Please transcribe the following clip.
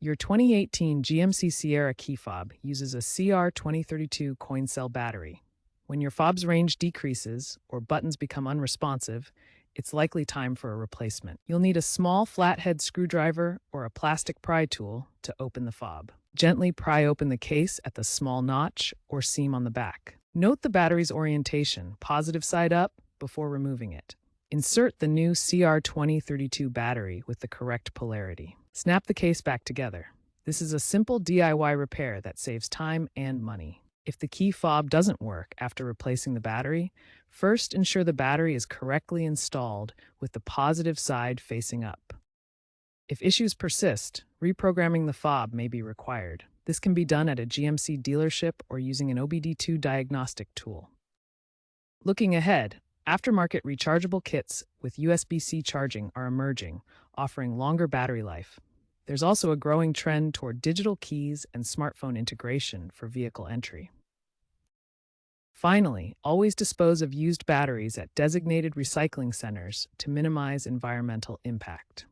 Your 2018 GMC Sierra key fob uses a CR2032 coin cell battery. When your fob's range decreases or buttons become unresponsive, it's likely time for a replacement. You'll need a small flathead screwdriver or a plastic pry tool to open the fob. Gently pry open the case at the small notch or seam on the back. Note the battery's orientation, positive side up, before removing it. Insert the new CR2032 battery with the correct polarity. Snap the case back together. This is a simple DIY repair that saves time and money. If the key fob doesn't work after replacing the battery, first ensure the battery is correctly installed with the positive side facing up. If issues persist, reprogramming the fob may be required. This can be done at a GMC dealership or using an OBD2 diagnostic tool. Looking ahead, aftermarket rechargeable kits with USB-C charging are emerging, offering longer battery life. There's also a growing trend toward digital keys and smartphone integration for vehicle entry. Finally, always dispose of used batteries at designated recycling centers to minimize environmental impact.